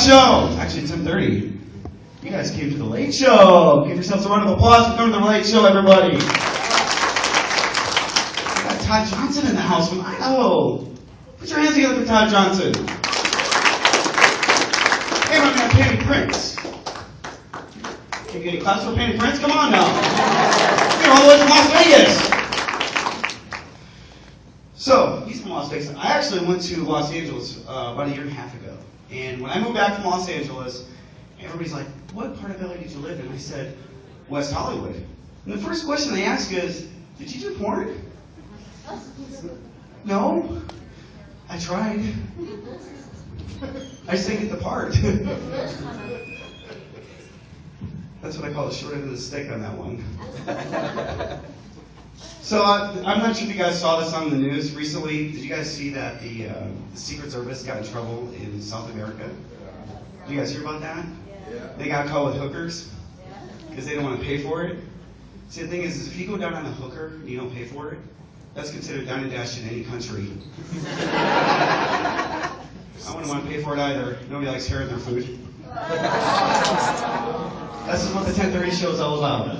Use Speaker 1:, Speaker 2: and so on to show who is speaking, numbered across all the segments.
Speaker 1: last show. Actually, 10:30. You guys came to the Late Show. Give yourselves a round of applause for coming to the Late Show, everybody. We got Todd Johnson in the house from Idaho. Put your hands together for Todd Johnson. Hey, my man, Penny Prince. Can you get any claps for Penny Prince? Come on now. You're all the way from Las Vegas. So, he's from Las Vegas. I actually went to Los Angeles about a year and a half ago. And when I moved back from Los Angeles, everybody's like, what part of LA did you live in? I said, West Hollywood. And the first question they ask is, did you do porn? No. I tried. I just didn't get the part. That's what I call the short end of the stick on that one. So I'm not sure if you guys saw this on the news recently. Did you guys see that the Secret Service got in trouble in South America? Did you guys hear about that? Yeah. They got caught with hookers because they didn't want to pay for it. See, the thing is if you go down on a hooker and you don't pay for it, that's considered down and dash in any country. I wouldn't want to pay for it either. Nobody likes hair in their food. That's what the 10:30 show is all about.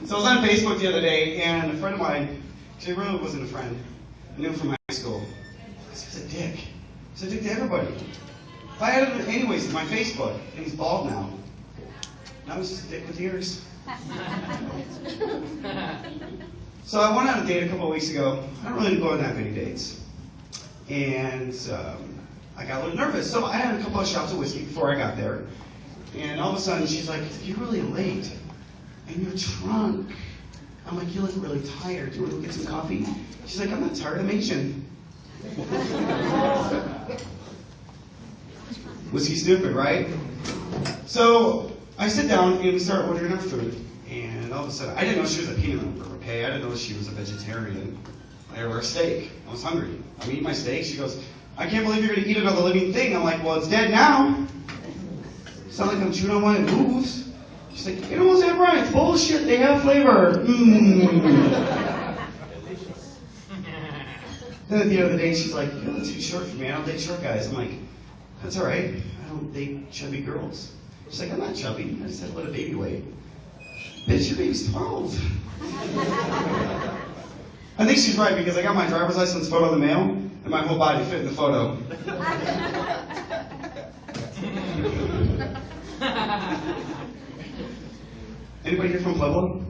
Speaker 1: So I was on Facebook the other day, and a friend of mine, actually really wasn't a friend, I knew him from high school. He was a dick. He's a dick to everybody. If I added him anyways to my Facebook, and he's bald now. Now he's just a dick with ears. So I went on a date a couple of weeks ago. I don't really go on that many dates. And I got a little nervous. So I had a couple of shots of whiskey before I got there. And all of a sudden, she's like, you're really late. And you're drunk. I'm like, you look really tired. Do you want to go get some coffee? She's like, I'm not tired. I'm Asian. Whiskey stupid, right? So I sit down and we start ordering our food. And all of a sudden, I didn't know she was a peanut member, okay? I didn't know she was a vegetarian. I ordered a steak. I was hungry. I'm eating my steak. She goes, I can't believe you're going to eat another living thing. I'm like, well, it's dead now. It's not like I'm chewing on one that moves. She's like, you almost had right. It's bullshit. They have flavor. Then at the end of the day, she's like, you look too short for me. I don't date short guys. I'm like, that's all right. I don't date chubby girls. She's like, I'm not chubby. I just had a little baby weight. Bitch, your baby's 12. I think she's right because I got my driver's license photo in the mail and my whole body fit in the photo. Anybody here from Pueblo?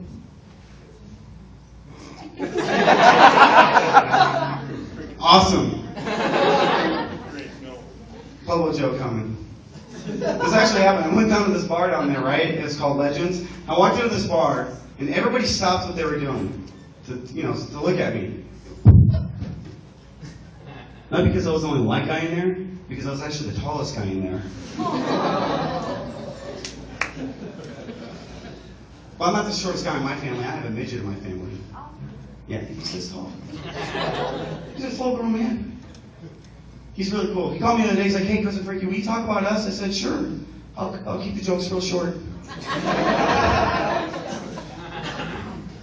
Speaker 1: Awesome. Pueblo Joe coming. This actually happened. I went down to this bar down there, right? It's called Legends. I walked into this bar, and everybody stopped what they were doing to look at me. Not because I was the only white guy in there, because I was actually the tallest guy in there. Well, I'm not the shortest guy in my family. I have a midget in my family. Yeah, he's this tall. He's a full-grown man. He's really cool. He called me the other day. He's like, hey, Cousin Frankie, will you talk about us? I said, sure. I'll keep the jokes real short.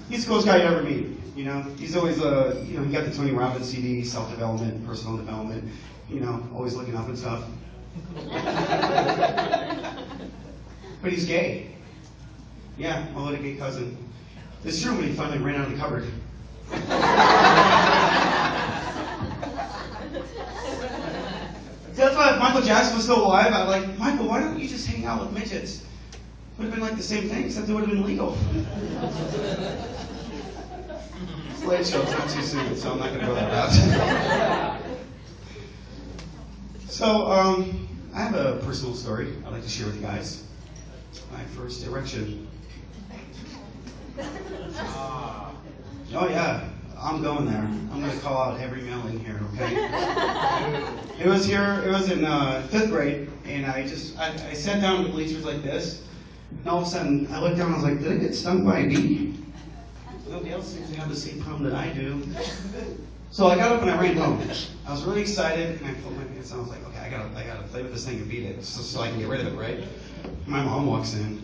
Speaker 1: He's the coolest guy you ever meet. You know, he's always, he got the Tony Robbins CD, self-development, personal development. You know, always looking up and stuff. But he's gay. Yeah, my little gay cousin. It's true when he finally ran out of the cupboard. That's why if Michael Jackson was still alive, I'd be like, Michael, why don't you just hang out with midgets? Would have been like the same thing, except it would have been legal. This Late Show is not too soon, so I'm not going to go that route. So, I have a personal story I'd like to share with you guys. My first erection. Oh yeah, I'm going there. I'm going to call out every male in here, okay? It was in 5th grade, and I sat down in the bleachers like this, and all of a sudden I looked down and I was like, did I get stung by a bee? Nobody else seems to have the same problem that I do. So I got up and I ran home. I was really excited, and I pulled my pants on. I was like, okay, I gotta play with this thing and beat it, so I can get rid of it, right? My mom walks in.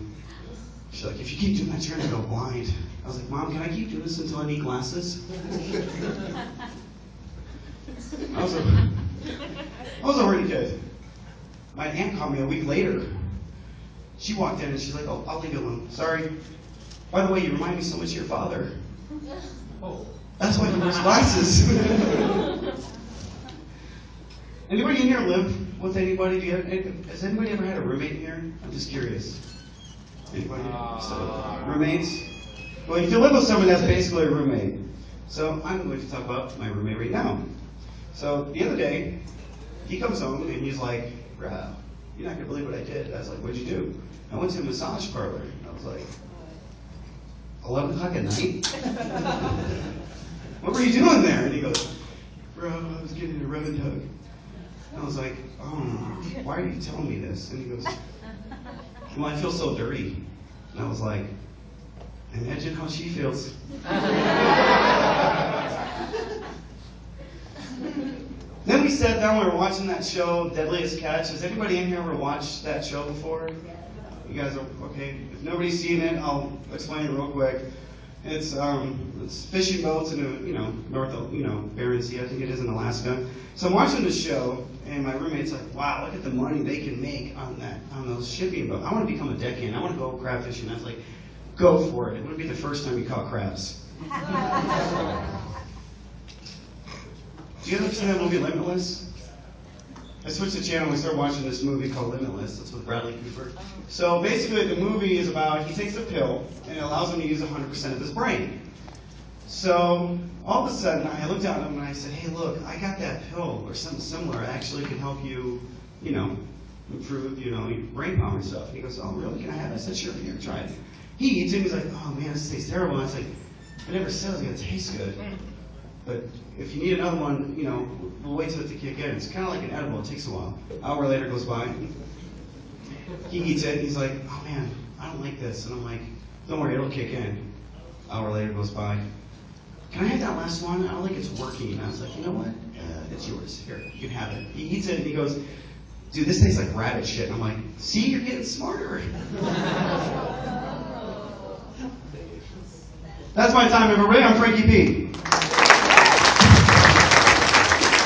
Speaker 1: She's like, if you keep doing that, you're gonna go blind. I was like, Mom, can I keep doing this until I need glasses? I was a worried kid. my aunt called me a week later. She walked in and she's like, "Oh, I'll leave you alone. Sorry. By the way, you remind me so much of your father.
Speaker 2: Oh.
Speaker 1: That's why he wears glasses." Anybody in here live with anybody? Has anybody ever had a roommate in here? I'm just curious. Anybody? Roommates? Well, if you live with someone, that's basically a roommate. So I'm going to talk about my roommate right now. So the other day, he comes home and he's like, "Bro, you're not going to believe what I did." I was like, "What'd you do?" "I went to a massage parlor." I was like, 11 o'clock at night? "What were you doing there?" And he goes, "Bro, I was getting a rub and tug." I was like, "Oh, why are you telling me this?" And he goes, "Well, I feel so dirty." And I was like, "Imagine how she feels." Then we sat down, we were watching that show, Deadliest Catch. Has anybody in here ever watched that show before? You guys are, okay. If nobody's seen it, I'll explain it real quick. It's fishing boats in north of, Bering Sea, I think it is in Alaska. So I'm watching the show, and my roommate's like, "Wow, look at the money they can make on those shipping boats. I want to become a deckhand. I want to go crab fishing." I was like, "Go for it. It wouldn't be the first time you caught crabs." Do you ever see that movie Limitless? I switched the channel and we started watching this movie called Limitless. It's with Bradley Cooper. So basically the movie is about, he takes a pill and it allows him to use 100% of his brain. So all of a sudden I looked at him and I said, "Hey, look, I got that pill or something similar. It actually can help you, improve, your brain power and stuff." And he goes, "Oh, really? Can I have it?" I said, "Sure, here, try it." He eats it and he's like, "Oh man, this tastes terrible." And I was like, "It never says it's going to taste good. But if you need another one, we'll wait till it to kick in." It's kind of like an edible. It takes a while. An hour later goes by. He eats it. And he's like, "Oh, man, I don't like this." And I'm like, "Don't worry, it'll kick in." An hour later goes by. "Can I have that last one? I don't think it's working." And I was like, "You know what? It's yours. Here, you can have it." He eats it and he goes, "Dude, this tastes like rabbit shit." And I'm like, "See, you're getting smarter." That's my time, everybody. I'm Frankie P.